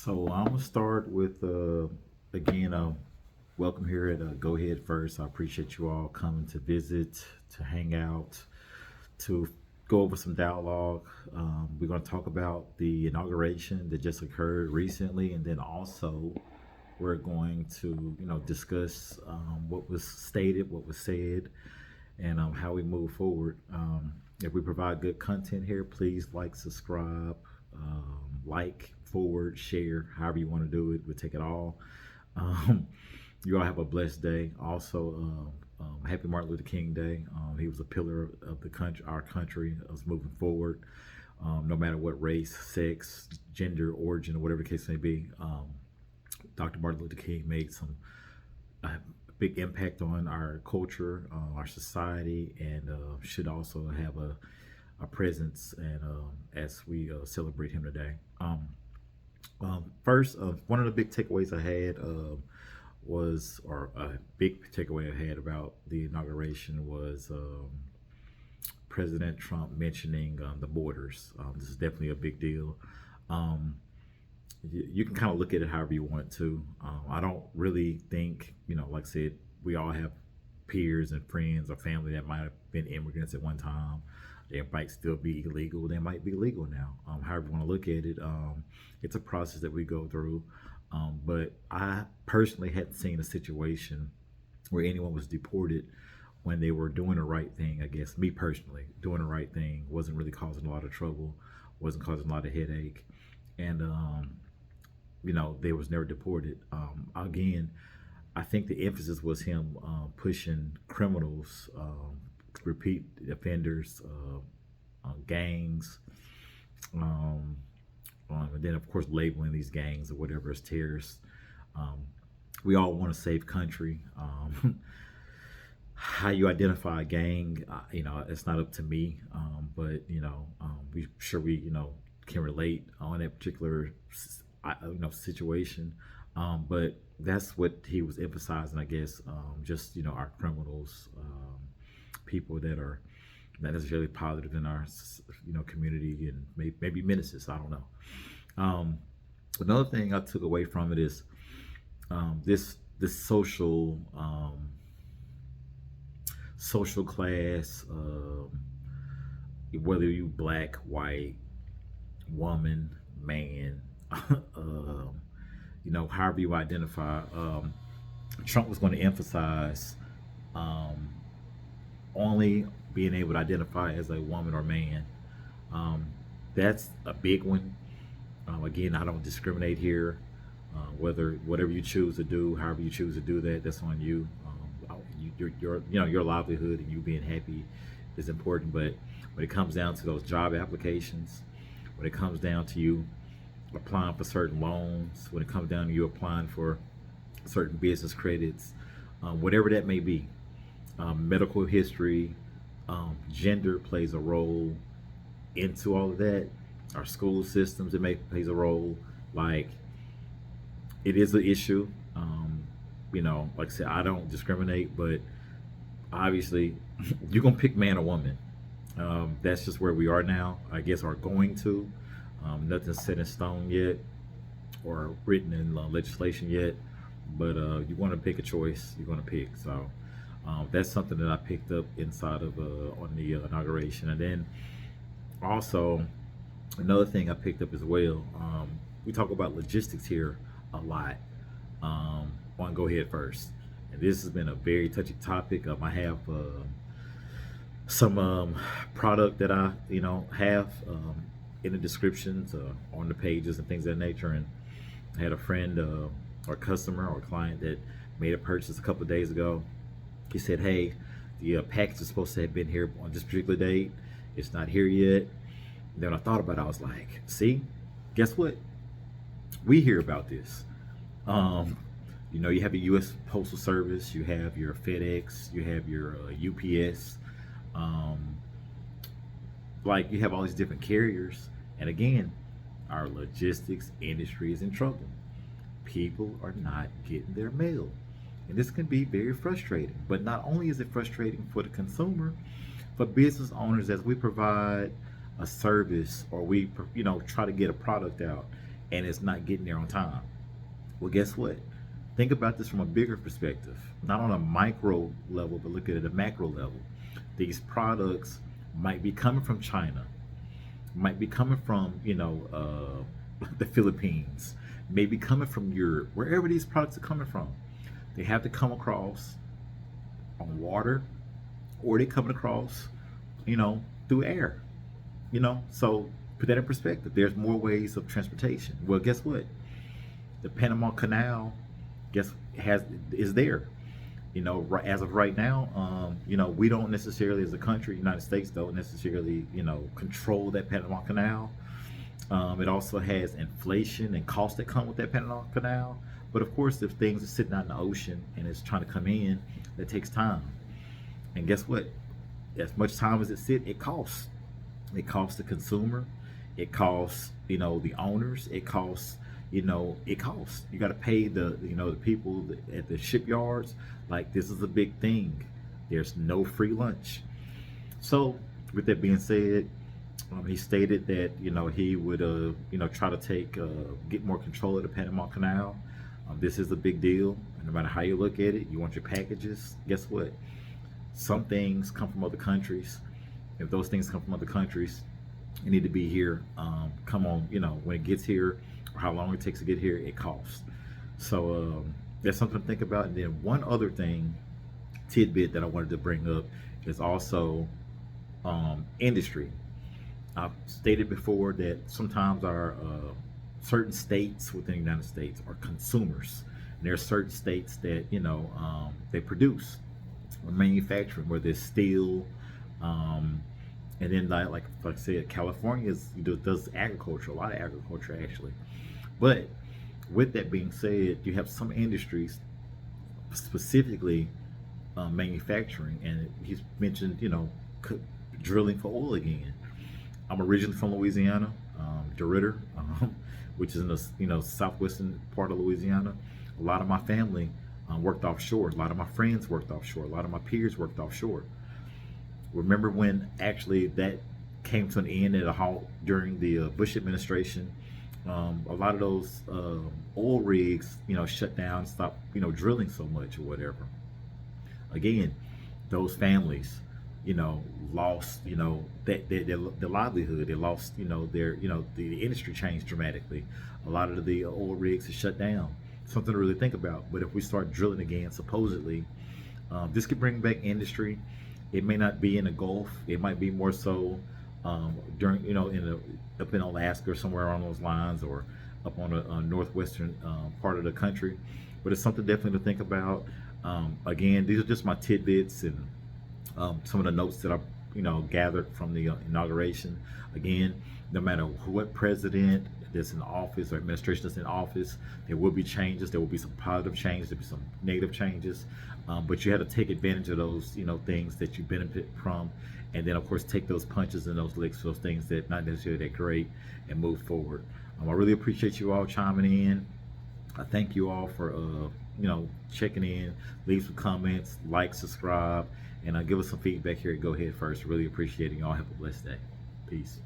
So I'm gonna start with again welcome here at Go Ahead First. I appreciate you all coming to visit, to hang out, to go over some dialogue. We're gonna talk about the inauguration that just occurred recently, and then also we're going to discuss what was stated, what was said, and how we move forward. If we provide good content here, please like, subscribe, like, forward, share, however you want to do it. We'll take it all. Um, you all have a blessed day. Also, happy Martin Luther King Day. He was a pillar of the country, our country, us moving forward. No matter what race, sex, gender, origin, or whatever the case may be. Dr. Martin Luther King made some big impact on our culture, our society, and should also have a presence and as we celebrate him today. First, one of the big takeaways I had was, or a big takeaway I had about the inauguration was President Trump mentioning the borders. This is definitely a big deal. You can kind of look at it however you want to. I don't really think, like I said, we all have peers and friends or family that might have been immigrants at one time. They might still be illegal. They might be legal now. However you want to look at it, it's a process that we go through. But I personally hadn't seen a situation where anyone was deported when they were doing the right thing. I guess me personally, doing the right thing wasn't really causing a lot of trouble, wasn't causing a lot of headache, and they was never deported. Again, I think the emphasis was him pushing criminals, repeat offenders, gangs, and then of course labeling these gangs or whatever as terrorists. We all want a safe country. How you identify a gang, it's not up to me, but we can relate on that particular situation. But that's what he was emphasizing, I guess. Just our criminals, people that are not necessarily positive in our community, and maybe menaces. I don't know. Another thing I took away from it is this social class, whether you black, white, woman, man, however you identify. Trump was going to emphasize only being able to identify as a woman or man. That's a big one. Again, I don't discriminate here. Whatever you choose to do, however you choose to do that, that's on you. Your livelihood and you being happy is important. But when it comes down to those job applications, when it comes down to you applying for certain loans, when it comes down to you applying for certain business credits, whatever that may be, medical history, gender plays a role into all of that. Our school systems, plays a role. Like, it is an issue. Like I said, I don't discriminate, but obviously you're gonna pick man or woman. That's just where we are now, I guess, are going to. Nothing's set in stone yet or written in legislation yet, but you want to pick a choice, you're going to pick. So that's something that I picked up inside of on the inauguration. And then also another thing I picked up as well, we talk about logistics here a lot on Go Ahead First, and this has been a very touchy topic. I have some product that I have in the descriptions, on the pages and things of that nature. And I had a friend or customer or client that made a purchase a couple of days ago. He said, hey, the package is supposed to have been here on this particular date. It's not here yet. And then I thought about it. I was like, see, guess what? We hear about this. You have your U.S. Postal Service, you have your FedEx, you have your UPS, you have all these different carriers. And again, our logistics industry is in trouble. People are not getting their mail. And this can be very frustrating. But not only is it frustrating for the consumer, for business owners, as we provide a service or we try to get a product out, and it's not getting there on time. Well, guess what? Think about this from a bigger perspective, not on a micro level, but look at it at a macro level. These products might be coming from China, might be coming from, the Philippines, maybe coming from Europe, wherever these products are coming from. They have to come across on water, or they coming across, through air. So put that in perspective. There's more ways of transportation. Well, guess what? The Panama Canal, is there. Right, as of right now, we don't necessarily, as a country, United States don't necessarily, control that Panama Canal. It also has inflation and costs that come with that Panama Canal. But of course, if things are sitting out in the ocean and it's trying to come in, that takes time. And guess what? As much time as it sits, it costs. It costs the consumer. It costs, the owners. It costs, it costs. You got to pay the people at the shipyards. Like, this is a big thing. There's no free lunch. So with that being said, he stated that, he would, try to get more control of the Panama Canal. This is a big deal. No matter how you look at it, you want your packages. Guess what? Some things come from other countries. If those things come from other countries, it need to be here. Come on, when it gets here, or how long it takes to get here, it costs. So that's something to think about. And then one other tidbit that I wanted to bring up is also industry. I've stated before that sometimes our certain states within the United States are consumers. And there are certain states that they produce or manufacturing, whether it's steel, and then like I said, California does agriculture, a lot of agriculture actually. But with that being said, you have some industries, specifically manufacturing, and he's mentioned drilling for oil again. I'm originally from Louisiana, DeRidder, which is in the southwestern part of Louisiana. A lot of my family worked offshore. A lot of my friends worked offshore. A lot of my peers worked offshore. Remember when actually that came to an end at a halt during the Bush administration? A lot of those oil rigs, shut down, stopped, drilling so much or whatever. Again, those families, lost, their livelihood. They lost, the industry changed dramatically. A lot of the oil rigs are shut down. Something to really think about. But if we start drilling again, supposedly, this could bring back industry. It may not be in the Gulf. It might be more so during, up in Alaska or somewhere along those lines, or up on a northwestern part of the country. But it's something definitely to think about. Again, these are just my tidbits and some of the notes that I, gathered from the inauguration. Again, no matter what president that's in office or administration that's in office, there will be changes. There will be some positive changes. There will be some negative changes. But you have to take advantage of those, things that you benefit from, and then of course take those punches and those licks for those things that not necessarily that great, and move forward. I really appreciate you all chiming in. I thank you all for checking in. Leave some comments, like, subscribe, and give us some feedback here at Go Ahead First. Really appreciate it. Y'all have a blessed day. Peace.